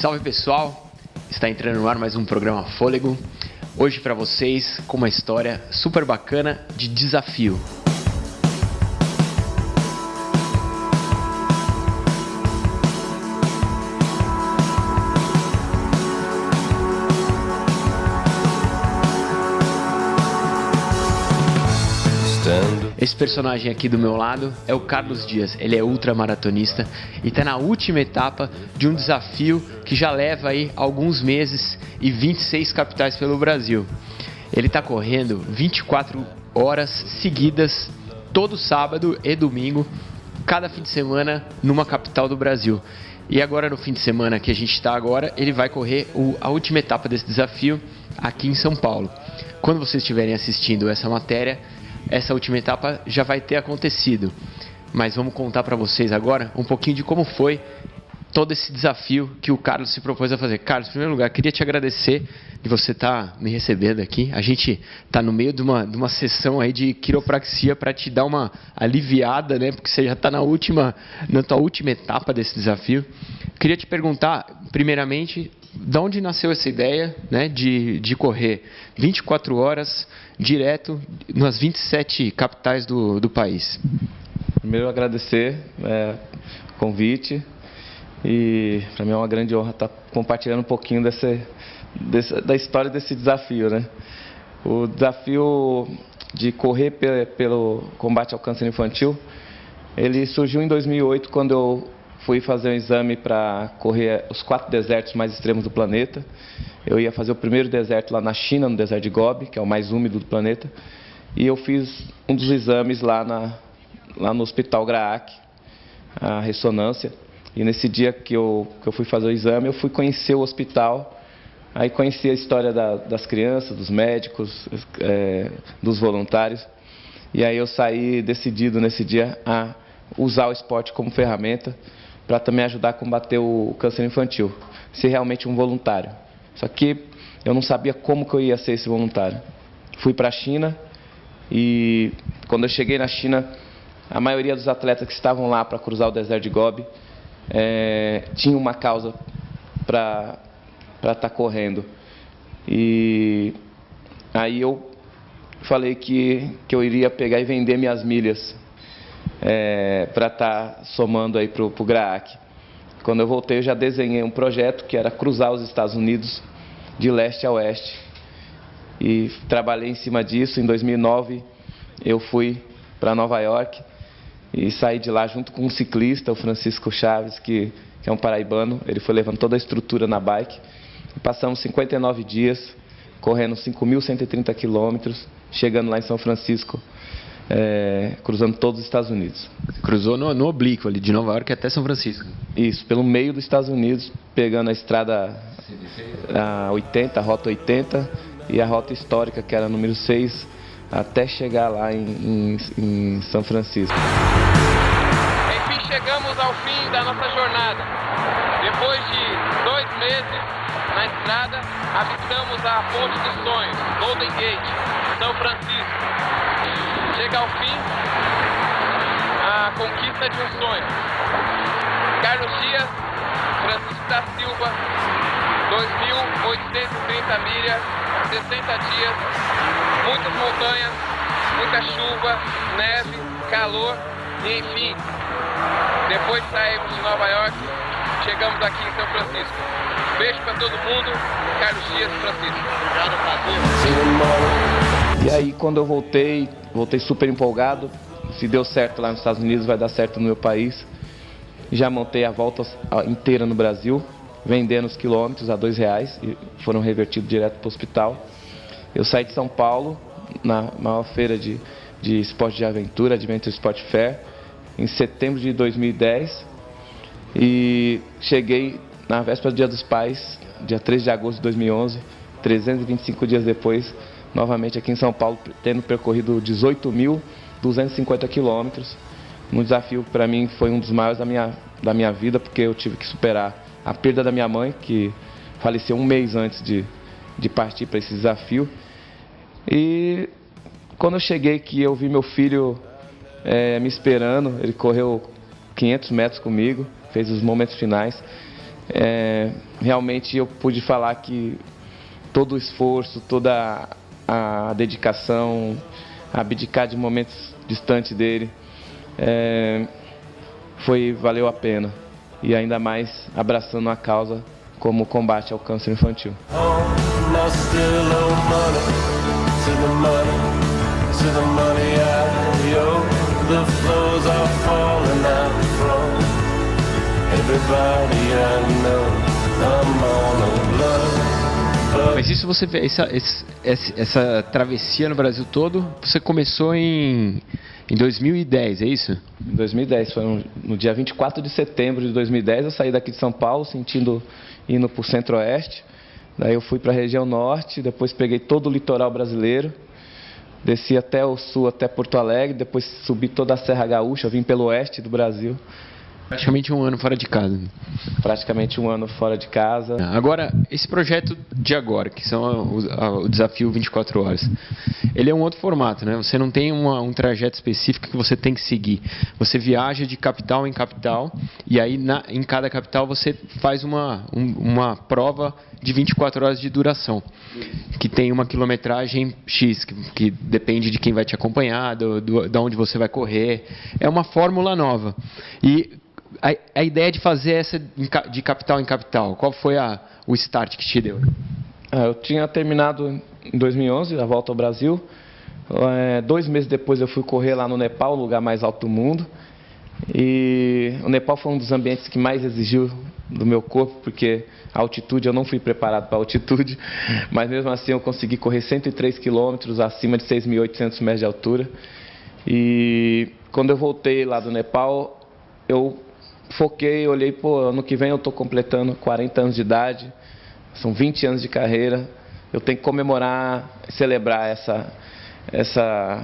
Salve pessoal, está entrando no ar mais um programa Fôlego. Hoje para vocês com uma história super bacana de desafio. Esse personagem aqui do meu lado é o Carlos Dias, ele é ultramaratonista e está na última etapa de um desafio que já leva aí alguns meses e 26 capitais pelo Brasil. Ele está correndo 24 horas seguidas, todo sábado e domingo, cada fim de semana numa capital do Brasil. E agora no fim de semana que a gente está agora, ele vai correr a última etapa desse desafio aqui em São Paulo. Quando vocês estiverem assistindo essa matéria, essa última etapa já vai ter acontecido, mas vamos contar para vocês agora um pouquinho de como foi todo esse desafio que o Carlos se propôs a fazer. Carlos, em primeiro lugar, queria te agradecer de você estar me recebendo aqui. A gente está no meio de uma sessão aí de quiropraxia para te dar uma aliviada, né? Porque você já está na tua última etapa desse desafio. Queria te perguntar, primeiramente, de onde nasceu essa ideia, né, de correr 24 horas direto nas 27 capitais do país? Primeiro, agradecer o convite. E para mim é uma grande honra estar compartilhando um pouquinho da história desse desafio, né? O desafio de correr pelo combate ao câncer infantil, ele surgiu em 2008, quando eu fui fazer um exame para correr os 4 desertos mais extremos do planeta. Eu ia fazer o primeiro deserto lá na China, no deserto de Gobi, que é o mais úmido do planeta. E eu fiz um dos exames lá no Hospital Graac, a ressonância. E nesse dia que eu fui fazer o exame, eu fui conhecer o hospital, aí conheci a história das crianças, dos médicos, dos voluntários. E aí eu saí decidido nesse dia a usar o esporte como ferramenta para também ajudar a combater o câncer infantil, ser realmente um voluntário. Só que eu não sabia como que eu ia ser esse voluntário. Fui para a China e quando eu cheguei na China, a maioria dos atletas que estavam lá para cruzar o deserto de Gobi tinha uma causa para estar correndo. E aí eu falei que eu iria pegar e vender minhas milhas para estar somando aí para o Graac. Quando eu voltei, eu já desenhei um projeto que era cruzar os Estados Unidos de leste a oeste. E trabalhei em cima disso. Em 2009, eu fui para Nova York e saí de lá junto com um ciclista, o Francisco Chaves, que é um paraibano. Ele foi levando toda a estrutura na bike. E passamos 59 dias correndo 5.130 quilômetros, chegando lá em São Francisco, cruzando todos os Estados Unidos. Cruzou no oblíquo ali, de Nova York até São Francisco. Isso, pelo meio dos Estados Unidos, pegando a estrada a 80, a rota 80, e a rota histórica, que era a número 6, até chegar lá em São Francisco. Enfim, chegamos ao fim da nossa jornada. Depois de 2 meses na estrada, avistamos a Ponte dos Sonhos, Golden Gate, São Francisco. Chega ao fim a conquista de um sonho. Carlos Dias, Francisco da Silva, 2.830 milhas, 60 dias, muitas montanhas, muita chuva, neve, calor e enfim, depois saímos de Nova York, chegamos aqui em São Francisco. Beijo para todo mundo, Carlos Dias, Francisco. E aí quando eu voltei super empolgado. Se deu certo lá nos Estados Unidos, vai dar certo no meu país. Já montei a volta inteira no Brasil, vendendo os quilômetros a R$2 e foram revertidos direto para o hospital. Eu saí de São Paulo, na maior feira de esporte de aventura, Adventure Sport Fair, em setembro de 2010. E cheguei na véspera do Dia dos Pais, dia 13 de agosto de 2011, 325 dias depois, novamente aqui em São Paulo, tendo percorrido 18.250 quilômetros. Um desafio que para mim foi um dos maiores da minha vida, porque eu tive que superar a perda da minha mãe, que faleceu um mês antes de partir para esse desafio. E quando eu cheguei aqui, eu vi meu filho me esperando. Ele correu 500 metros comigo, fez os momentos finais. realmente eu pude falar que todo o esforço, toda a dedicação, abdicar de momentos distantes dele, valeu a pena. E ainda mais abraçando a causa como o combate ao câncer infantil. Mas isso você vê, essa travessia no Brasil todo, você começou em 2010, é isso? Em 2010, foi no dia 24 de setembro de 2010, eu saí daqui de São Paulo, indo para o centro-oeste. Daí eu fui para a região norte, depois peguei todo o litoral brasileiro, desci até o sul, até Porto Alegre, depois subi toda a Serra Gaúcha, vim pelo oeste do Brasil. Praticamente um ano fora de casa. Praticamente um ano fora de casa. Agora, esse projeto de agora, que são o desafio 24 horas, ele é um outro formato, né? Você não tem um trajeto específico que você tem que seguir. Você viaja de capital em capital e aí em cada capital você faz uma prova de 24 horas de duração, que tem uma quilometragem X, que depende de quem vai te acompanhar, de onde você vai correr. É uma fórmula nova. E a ideia de fazer essa de capital em capital, qual foi o start que te deu? Eu tinha terminado em 2011 a volta ao Brasil. 2 meses depois eu fui correr lá no Nepal, o lugar mais alto do mundo. E o Nepal foi um dos ambientes que mais exigiu do meu corpo, porque a altitude, eu não fui preparado para a altitude, mas mesmo assim eu consegui correr 103 quilômetros acima de 6.800 metros de altura. E quando eu voltei lá do Nepal, eu foquei, olhei, ano que vem eu estou completando 40 anos de idade, são 20 anos de carreira, eu tenho que comemorar, celebrar essa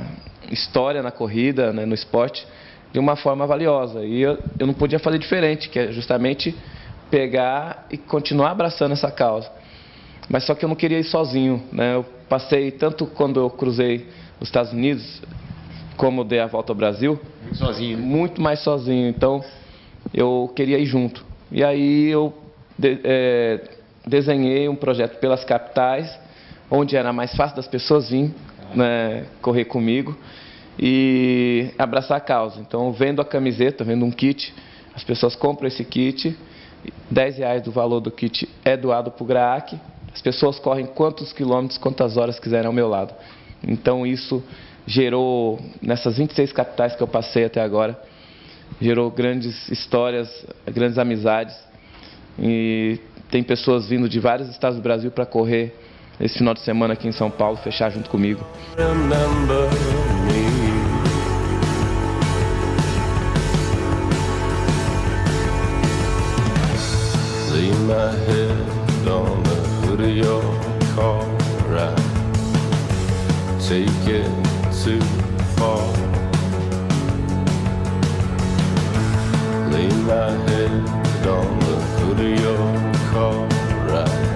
história na corrida, né, no esporte, de uma forma valiosa. E eu não podia fazer diferente, que é justamente pegar e continuar abraçando essa causa. Mas só que eu não queria ir sozinho, né? Eu passei, tanto quando eu cruzei os Estados Unidos, como dei a volta ao Brasil, sozinho, né? Muito mais sozinho. Então eu queria ir junto. E aí eu desenhei um projeto pelas capitais, onde era mais fácil das pessoas virem, né, correr comigo e abraçar a causa. Então, vendo a camiseta, vendo um kit, as pessoas compram esse kit, R$10 do valor do kit é doado para o GRAAC, as pessoas correm quantos quilômetros, quantas horas quiserem ao meu lado. Então, isso gerou, nessas 26 capitais que eu passei até agora, gerou grandes histórias, grandes amizades, e tem pessoas vindo de vários estados do Brasil para correr esse final de semana aqui em São Paulo, fechar junto comigo. Lay my head on the hood of your car, right? Take it too far. Lay my head on the hood of your car, right?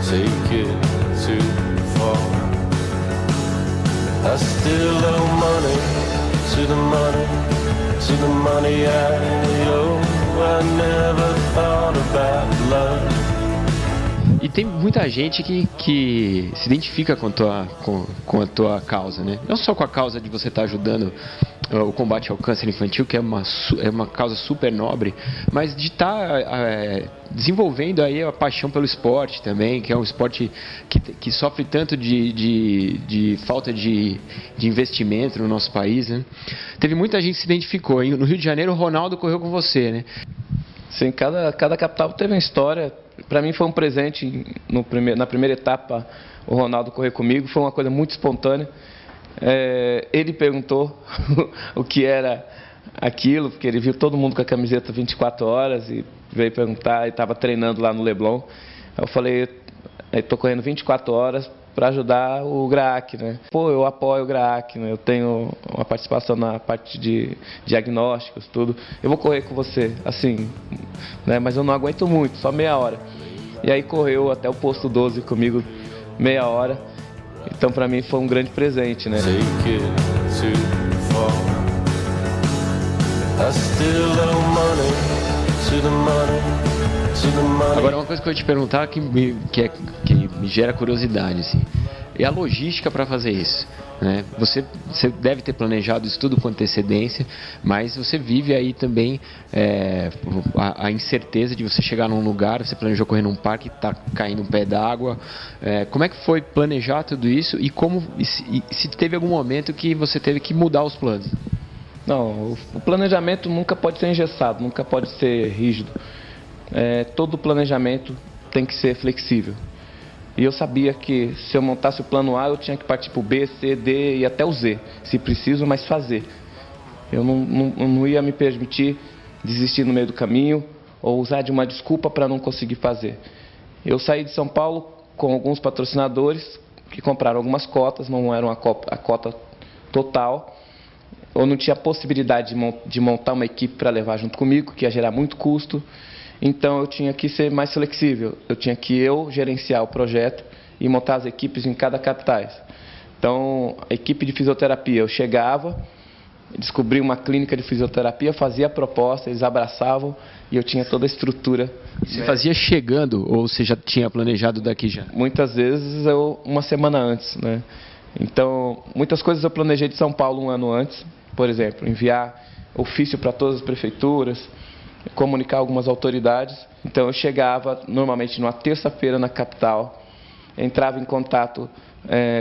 Take it too far. I still owe money to the money, to the money I owe. I never thought about love. E tem muita gente que se identifica com a tua causa, né? Não só com a causa de você estar ajudando o combate ao câncer infantil, que é uma causa super nobre, mas de estar desenvolvendo aí a paixão pelo esporte também, que é um esporte que sofre tanto de falta de investimento no nosso país, né? Teve muita gente que se identificou. No Rio de Janeiro, o Ronaldo correu com você, né? Sim, cada capital teve uma história. Para mim foi um presente, na primeira etapa, o Ronaldo correr comigo, foi uma coisa muito espontânea. Ele perguntou o que era aquilo, porque ele viu todo mundo com a camiseta 24 horas e veio perguntar, e estava treinando lá no Leblon. Eu falei, estou correndo 24 horas para ajudar o GRAAC, né? Eu apoio o GRAAC, né? Eu tenho uma participação na parte de diagnósticos, tudo. Eu vou correr com você, assim, né? Mas eu não aguento muito, só meia hora. E aí correu até o posto 12 comigo, meia hora. Então, para mim, foi um grande presente, né? Take it too far. I still owe money Agora, uma coisa que eu ia te perguntar que me gera curiosidade, assim, é a logística para fazer isso, né? Você deve ter planejado isso tudo com antecedência, mas você vive aí também a incerteza de você chegar num lugar, você planejou correr num parque, está caindo um pé d'água. Como é que foi planejar tudo isso e se teve algum momento que você teve que mudar os planos? Não, o planejamento nunca pode ser engessado, nunca pode ser rígido. Todo planejamento tem que ser flexível. E eu sabia que se eu montasse o plano A, eu tinha que partir para o B, C, D e até o Z, se preciso, mas fazer. Eu não ia me permitir desistir no meio do caminho ou usar de uma desculpa para não conseguir fazer. Eu saí de São Paulo com alguns patrocinadores que compraram algumas cotas, não eram a cota total. Eu não tinha possibilidade de montar uma equipe para levar junto comigo, que ia gerar muito custo. Então eu tinha que ser mais flexível. Eu tinha que gerenciar o projeto e montar as equipes em cada capitais. Então, a equipe de fisioterapia, eu chegava, descobri uma clínica de fisioterapia, fazia a proposta, eles abraçavam e eu tinha toda a estrutura. Você fazia chegando ou você já tinha planejado daqui já? Muitas vezes uma semana antes, né? Então, muitas coisas eu planejei de São Paulo um ano antes. Por exemplo, enviar ofício para todas as prefeituras, comunicar algumas autoridades. Então eu chegava normalmente numa terça-feira na capital, entrava em contato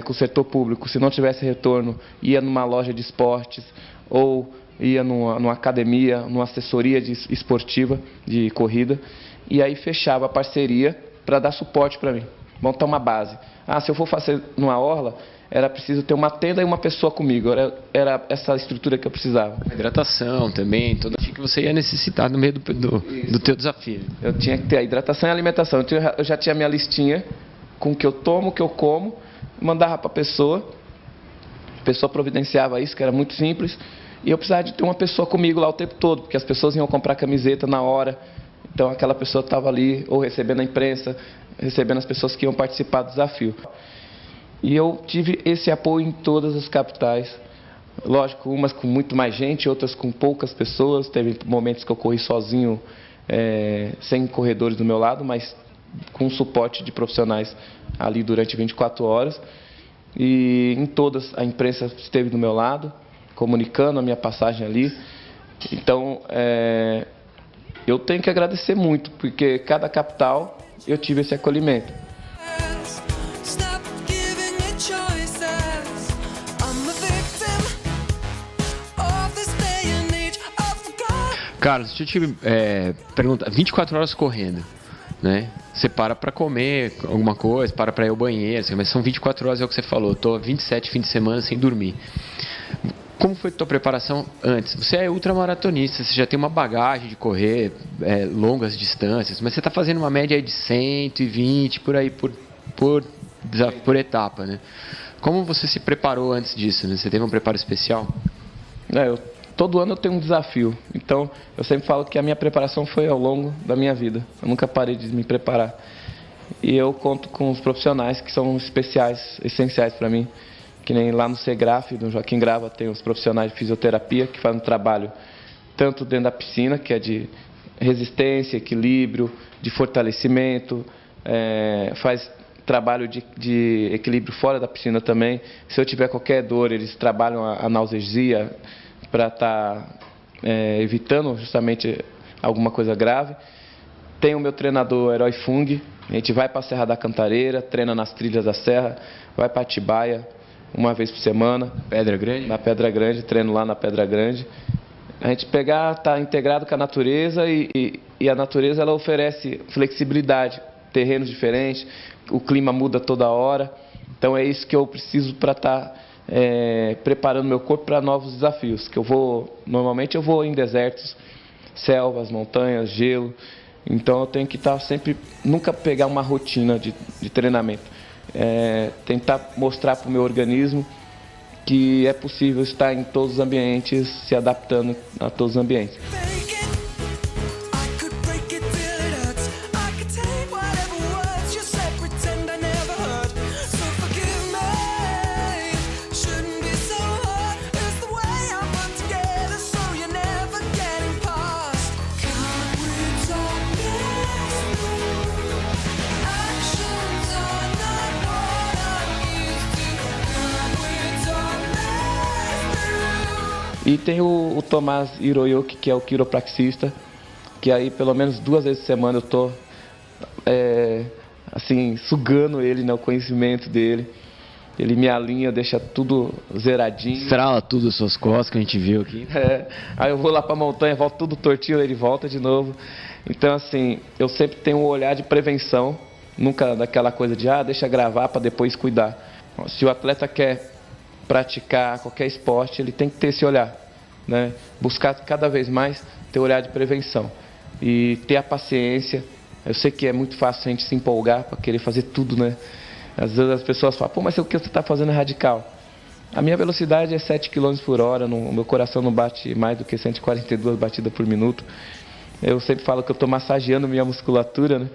com o setor público. Se não tivesse retorno, ia numa loja de esportes ou ia numa academia, numa assessoria esportiva de corrida, e aí fechava a parceria para dar suporte para mim, montar uma base. Se eu for fazer numa orla, era preciso ter uma tenda e uma pessoa comigo. Era essa estrutura que eu precisava. Hidratação também, tudo que você ia necessitar no meio do teu desafio. Eu tinha que ter a hidratação e a alimentação. Eu já tinha minha listinha com o que eu tomo, o que eu como, mandava para a pessoa providenciava isso, que era muito simples, e eu precisava de ter uma pessoa comigo lá o tempo todo, porque as pessoas iam comprar camiseta na hora, então aquela pessoa estava ali, ou recebendo a imprensa, recebendo as pessoas que iam participar do desafio. E eu tive esse apoio em todas as capitais. Lógico, umas com muito mais gente, outras com poucas pessoas. Teve momentos que eu corri sozinho, sem corredores do meu lado, mas com suporte de profissionais ali durante 24 horas. E em todas a imprensa esteve do meu lado, comunicando a minha passagem ali. Então, eu tenho que agradecer muito, porque cada capital eu tive esse acolhimento. Carlos, deixa eu te perguntar, 24 horas correndo, né? Você para comer alguma coisa, para ir ao banheiro, mas são 24 horas, é o que você falou, estou 27 fins de semana sem dormir. Como foi a tua preparação antes? Você é ultramaratonista, você já tem uma bagagem de correr longas distâncias, mas você está fazendo uma média de 120 por aí, por etapa, né? Como você se preparou antes disso, né? Você teve um preparo especial? Todo ano eu tenho um desafio, então eu sempre falo que a minha preparação foi ao longo da minha vida, eu nunca parei de me preparar. E eu conto com os profissionais que são especiais, essenciais para mim, que nem lá no Segraf, no Joaquim Grava, tem os profissionais de fisioterapia que fazem um trabalho tanto dentro da piscina, que é de resistência, equilíbrio, de fortalecimento, faz trabalho de equilíbrio fora da piscina também. Se eu tiver qualquer dor, eles trabalham a analgesia, para estar evitando justamente alguma coisa grave. Tem o meu treinador Herói Fung, a gente vai para a Serra da Cantareira, treina nas trilhas da serra, vai para Atibaia uma vez por semana. Pedra Grande? Na Pedra Grande, treino lá na Pedra Grande. A gente está integrado com a natureza e a natureza ela oferece flexibilidade, terrenos diferentes, o clima muda toda hora, então é isso que eu preciso para estar preparando meu corpo para novos desafios, que normalmente eu vou em desertos, selvas, montanhas, gelo, então eu tenho que estar sempre, nunca pegar uma rotina de treinamento, tentar mostrar para o meu organismo que é possível estar em todos os ambientes, se adaptando a todos os ambientes. E tem o Tomás Hiroyuki, que é o quiropraxista, que aí pelo menos 2 vezes por semana eu tô assim, sugando ele, né, o conhecimento dele. Ele me alinha, deixa tudo zeradinho. Estrala tudo as suas costas, que a gente viu aqui. Aí eu vou lá pra montanha, volto tudo tortinho, ele volta de novo. Então, assim, eu sempre tenho um olhar de prevenção, nunca daquela coisa de, deixa gravar para depois cuidar. Se o atleta quer praticar qualquer esporte, ele tem que ter esse olhar, né? Buscar cada vez mais ter o olhar de prevenção e ter a paciência. Eu sei que é muito fácil a gente se empolgar para querer fazer tudo, né? Às vezes as pessoas falam, pô, mas o que você está fazendo é radical. A minha velocidade é 7 km por hora, o meu coração não bate mais do que 142 batidas por minuto. Eu sempre falo que eu estou massageando minha musculatura, né?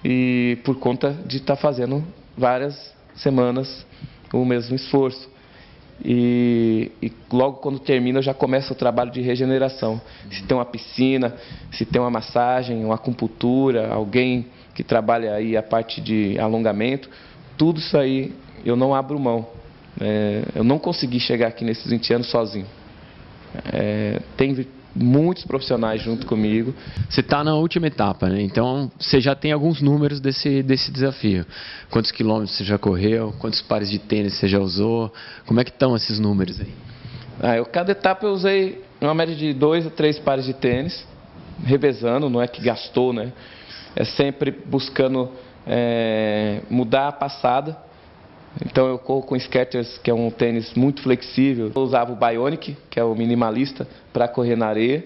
E por conta de estar fazendo várias semanas o mesmo esforço. E logo quando termina eu já começo o trabalho de regeneração. Se tem uma piscina, se tem uma massagem, uma acupuntura, alguém que trabalha aí a parte de alongamento, tudo isso aí eu não abro mão. Eu não consegui chegar aqui nesses 20 anos sozinho. Tem muitos profissionais junto comigo. Você está na última etapa, né? Então você já tem alguns números desse desafio. Quantos quilômetros você já correu? Quantos pares de tênis você já usou? Como é que estão esses números aí? Cada etapa eu usei uma média de 2 a 3 pares de tênis, revezando, não é que gastou, né? É sempre buscando mudar a passada. Então eu corro com Skechers, que é um tênis muito flexível. Eu usava o Bionic, que é o minimalista, para correr na areia.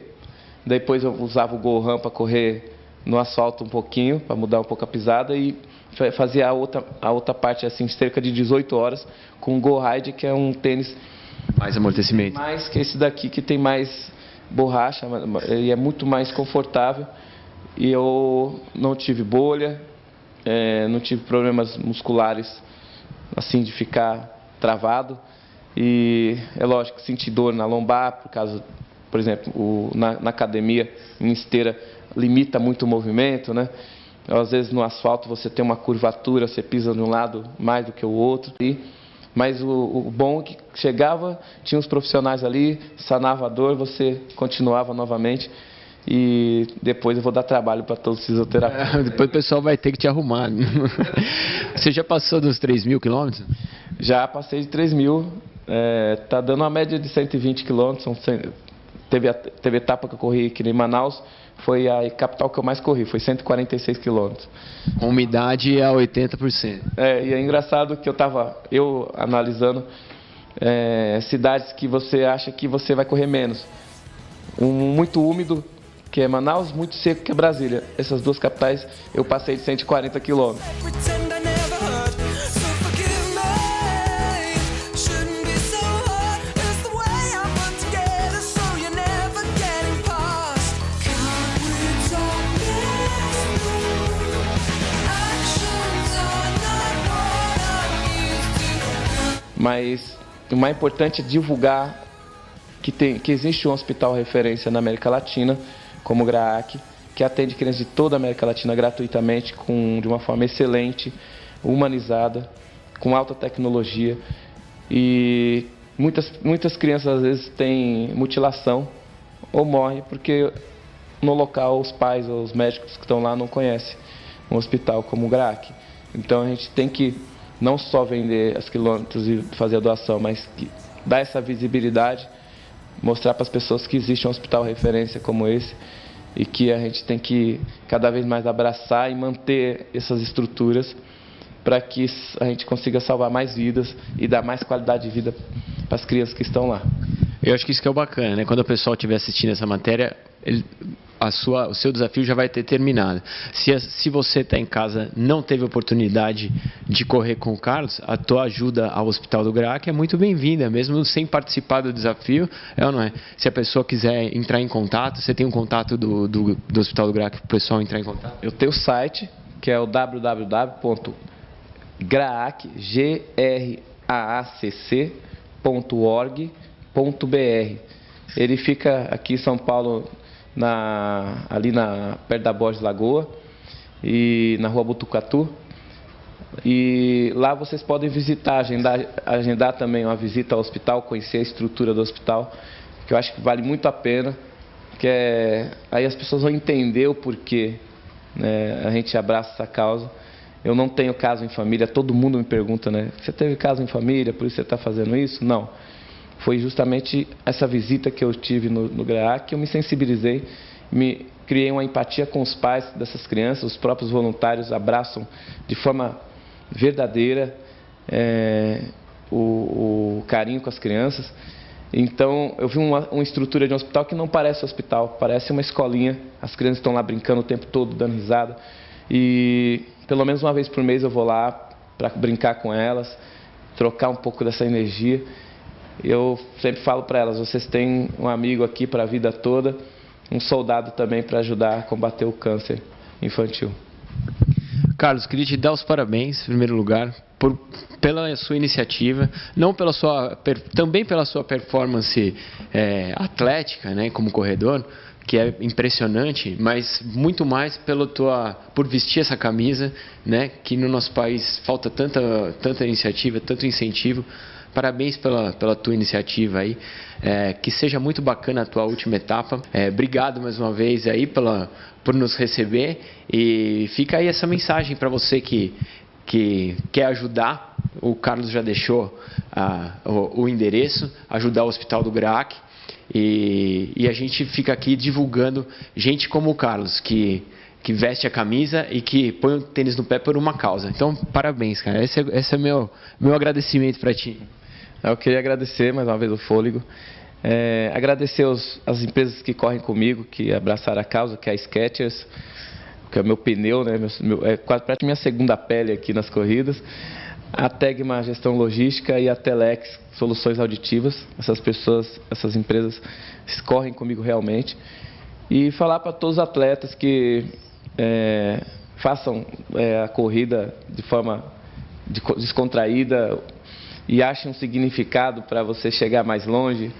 Depois eu usava o Gohan para correr no asfalto um pouquinho, para mudar um pouco a pisada. E fazia a outra parte, assim, cerca de 18 horas, com o Go Ride, que é um tênis... Mais amortecimento. Mais que esse daqui, que tem mais borracha, e é muito mais confortável. E eu não tive bolha, não tive problemas musculares, assim, de ficar travado. E é lógico, senti dor na lombar, por exemplo, na academia, em esteira, limita muito o movimento, né? Às vezes no asfalto você tem uma curvatura, você pisa de um lado mais do que o outro. Mas o bom é que chegava, tinha os profissionais ali, sanava a dor, você continuava novamente. E depois eu vou dar trabalho para todos os fisioterapeutas. Depois o pessoal vai ter que te arrumar. Você já passou dos 3.000 quilômetros? Já passei de 3.000. Tá dando uma média de 120 quilômetros. Teve etapa que eu corri aqui em Manaus. Foi a capital que eu mais corri. Foi 146 quilômetros. Umidade a 80%. E é engraçado que eu analisando cidades que você acha que você vai correr menos. Muito úmido, que é Manaus, muito seco, que é Brasília. Essas duas capitais eu passei de 140 quilômetros. Mas o mais importante é divulgar que existe um hospital referência na América Latina, como o GRAAC, que atende crianças de toda a América Latina gratuitamente, de uma forma excelente, humanizada, com alta tecnologia. E muitas crianças às vezes têm mutilação ou morrem porque no local os pais ou os médicos que estão lá não conhecem um hospital como o GRAAC. Então a gente tem que não só vender as quilômetros e fazer a doação, mas dar essa visibilidade, mostrar para as pessoas que existe um hospital referência como esse e que a gente tem que cada vez mais abraçar e manter essas estruturas para que a gente consiga salvar mais vidas e dar mais qualidade de vida para as crianças que estão lá. Eu acho que isso que é o bacana, né? Quando o pessoal estiver assistindo essa matéria, o seu desafio já vai ter terminado. Se você está em casa, não teve oportunidade de correr com o Carlos, a tua ajuda ao Hospital do GRAAC é muito bem-vinda, mesmo sem participar do desafio, ou não é? Se a pessoa quiser entrar em contato, você tem um contato do Hospital do GRAAC para o pessoal entrar em contato? Eu tenho o site, que é o www.graac.org.br. Ele fica aqui em São Paulo, perto da Borges Lagoa e na rua Botucatu. E lá vocês podem visitar, agendar também uma visita ao hospital, conhecer a estrutura do hospital, que eu acho que vale muito a pena, que aí as pessoas vão entender o porquê, né, a gente abraça essa causa. Eu não tenho caso em família, todo mundo me pergunta, né, você teve caso em família, por isso você está fazendo isso? Não. Foi justamente essa visita que eu tive no GRAAC que eu me sensibilizei, me criei uma empatia com os pais dessas crianças, os próprios voluntários abraçam de forma verdadeira o carinho com as crianças. Então, eu vi uma estrutura de um hospital que não parece hospital, parece uma escolinha. As crianças estão lá brincando o tempo todo, dando risada. E pelo menos uma vez por mês eu vou lá para brincar com elas, trocar um pouco dessa energia. Eu sempre falo para elas, vocês têm um amigo aqui para a vida toda, um soldado também para ajudar a combater o câncer infantil. Carlos, queria te dar os parabéns, em primeiro lugar, pela sua iniciativa, não pela também pela sua performance atlética, né, como corredor, que é impressionante, mas muito mais por vestir essa camisa, né, que no nosso país falta tanta iniciativa, tanto incentivo. Parabéns pela tua iniciativa aí, que seja muito bacana a tua última etapa. Obrigado mais uma vez aí por nos receber, e fica aí essa mensagem para você que quer ajudar. O Carlos já deixou o endereço, ajudar o Hospital do GRAAC, e a gente fica aqui divulgando gente como o Carlos, que veste a camisa e que põe o tênis no pé por uma causa. Então, parabéns, cara. Esse é meu agradecimento para ti. Eu queria agradecer mais uma vez o Fôlego, agradecer as empresas que correm comigo, que abraçaram a causa, que é a Skechers, que é o meu pneu, né, é quase praticamente minha segunda pele aqui nas corridas, a Tegma Gestão Logística e a Telex Soluções Auditivas. Essas empresas correm comigo realmente. E falar para todos os atletas que façam a corrida de forma descontraída e achem um significado para você chegar mais longe,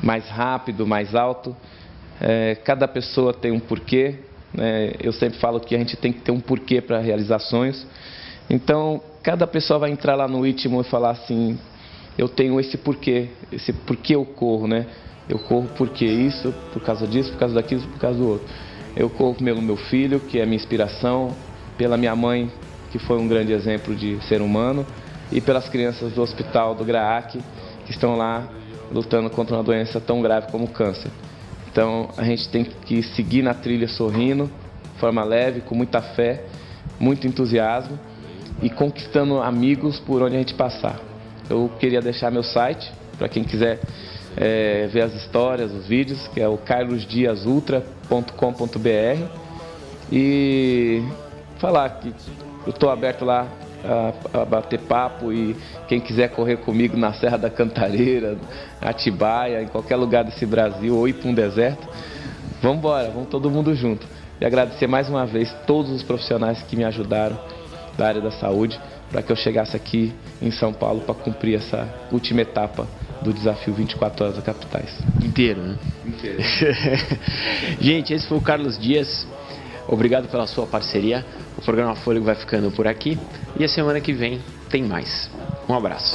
mais rápido, mais alto. Cada pessoa tem um porquê, né? Eu sempre falo que a gente tem que ter um porquê para realizar sonhos. Então, cada pessoa vai entrar lá no ritmo e falar assim, eu tenho esse porquê eu corro, né? Eu corro porque isso, por causa disso, por causa daquilo, por causa do outro. Eu corro pelo meu filho, que é minha inspiração, pela minha mãe, que foi um grande exemplo de ser humano, e pelas crianças do Hospital do GRAAC, que estão lá lutando contra uma doença tão grave como o câncer. Então, a gente tem que seguir na trilha sorrindo, de forma leve, com muita fé, muito entusiasmo, e conquistando amigos por onde a gente passar. Eu queria deixar meu site, para quem quiser ver as histórias, os vídeos, que é o carlosdiasultra.com.br, e falar que eu estou aberto lá a bater papo, e quem quiser correr comigo na Serra da Cantareira, Atibaia, em qualquer lugar desse Brasil, ou ir para um deserto, vamos embora, vamos todo mundo junto. E agradecer mais uma vez todos os profissionais que me ajudaram da área da saúde, para que eu chegasse aqui em São Paulo para cumprir essa última etapa do desafio 24 horas da Capitais. Inteiro, né? Inteiro. Gente, esse foi o Carlos Dias. Obrigado pela sua parceria. O programa Fôlego vai ficando por aqui, e a semana que vem tem mais. Um abraço.